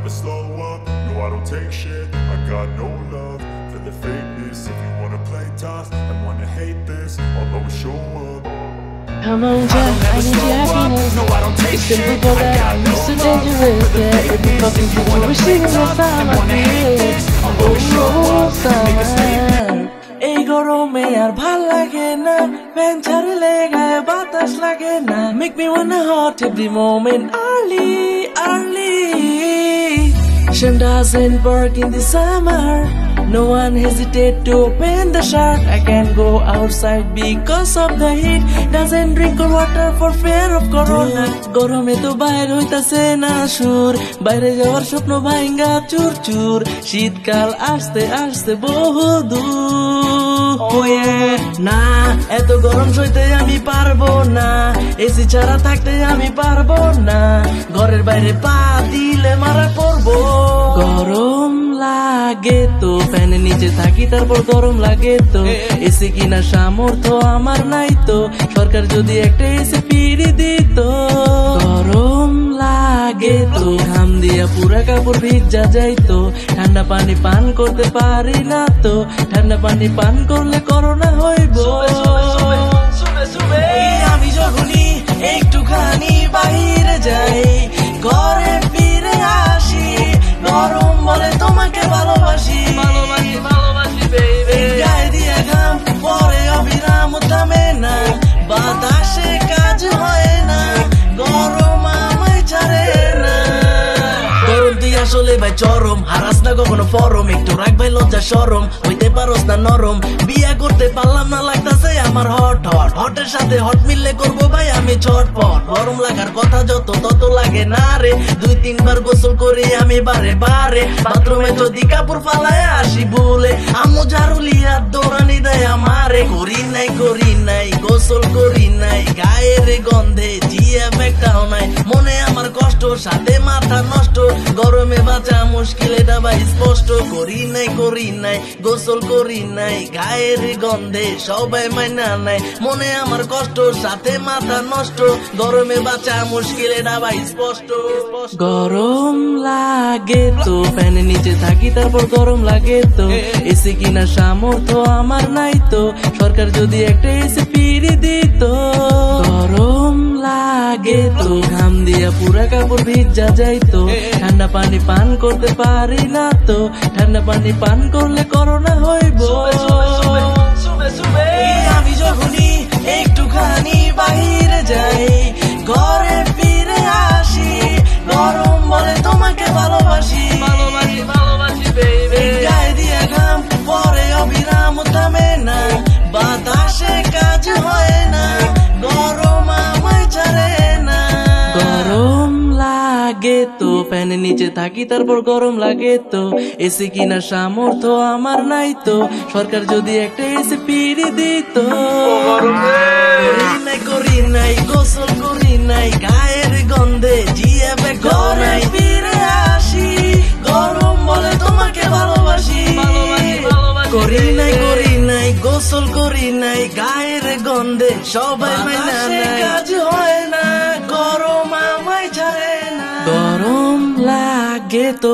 never slow up, no I don't take shit. I got no love for the fakeness. If you wanna play tough and wanna hate this, I'll always show up. Come on, Jack, I need your happiness. No, I don't take It's shit. simple for that, I'm so dangerous. Yeah, every fucking thing you're receiving the time I feel. Oh, summer. এই গরমে আর ভাল লাগে না, fan ছাড়লে গায়ে বাতাস লাগে না। Make me wanna hot every moment, early, early. Shame doesn't work in the summer. No one hesitate to open the shirt. I can't go outside because of the heat. Doesn't drink cold water for fear of corona. গরমে তো বাইরে হইতাছে না সুর, বাইরে যাওয়ার স্বপ্ন ভাঙ্গা চুর চুর। শীতকাল আসতে আসতে বহু দূর। Oh yeah, না এত গরম সইতে আমি পারবো না, এসি ছাড়া থাকতে আমি পারবো না। ঘরের বাইরে পা দিলে মারা পড়বো। গরম লাগে তো ফ্যানের নিচে থাকি, তারপর গরম লাগে তো। এসি কিনা সামর্থ্য আমার নাই তো, সরকার যদি একটা এসি ফিরে দিত। গরম লাগে তো ঘাম দিয়া পুরা কাপড় ভিজা যাইতো। ঠান্ডা পানি পান করতে পারি না তো, ঠান্ডা পানি পান করলে করোনা হইব। আমি যখনই একটুখানি বাহিরে যাই, ঘরে ফিরে আসি, গরম বলে তোমাকে ভালোবাসি, ভালোবাসি ভালোবাসি বেবি। গায়ে দিয়ে ঘাম পরে অবিরাম থামে না, বাতাসে কাজ হয় না, গরম আমায় ছাড়ে না। গরম তুই আসলে ভাই চরম, হারাস না কখনো ফরম, একটু রাখ ভাই লজ্জা শরম, হইতে পারস না নরম। বিয়া করতে পারলাম না লাগতাছে আমার হট হট, হটের সাথে হট মিললে করবো ভাই আমি ছটপট। গরম লাগার কথা যত তত লাগে না রে, 2-3 বার গোসল করি আমি বারে বারে। বাথরুমে যদি কাপড় ফালায় আসি ভুলে, আম্মু ঝাড়ুলিয়া দৌড়ানি দেয় আমারে। করি নাই গোসল করি নাই, গায়ের গন্ধে জিয়া একটাও নাই। মনে আমার কষ্ট, সাথে মাথা নষ্ট, গরমে বাঁচা মুশকিল এটা ভাই স্পষ্ট। করি নাই গোসল করি নাই, গায়ের গন্ধে সবাই মাইনা নাই। মনে আমার কষ্ট, সাথে মাথা নষ্ট, গরমে বাঁচা মুশকিল এটা ভাই স্পষ্ট। গরম লাগে তো ফ্যানের নিচে থাকি, তারপর গরম লাগে তো। এসি কিনা সামর্থ্য আমার নাই তো, সরকার যদি একটা এসি ফিরে দিত। গরম লাগে তো ঘাম দিয়া পুরা কাপড় ভিজা যাইতো। ঠান্ডা পানি পান করতে পারি না তো, ঠান্ডা পানি পান করলে করোনা হইব। আমি যখনই একটুখানি বাহিরে যাই, ঘরে ফিরে আসি, গরম বলে তোমাকে ভালোবাসি, ভালোবাসি ভালোবাসি বেবি। গায়ে দিয়ে ঘাম পরে অবিরাম থামে না, বাতাসে কাজ হয় না, গরম আমায় ছাড়ে না। গরম লাগে তো ফ্যানের নিচে থাকি, তারপর গরম লাগে তো। এসি কিনা সামর্থ্য আমার নাই তো, সরকার যদি একটা এসি ফিরে দিত। করি নাই গোসল করি নাই, গায়ের গন্ধে জিয়া ঘরে ফিরে আসি, গরম বলে তোমাকে ভালোবাসি, করি নাই গোসল করি নাই, গায়ের গন্ধে সবাই মাইনা নাই। কাজ হয় না, গরম আমায় ছাড়ে না। গরম লাগে তো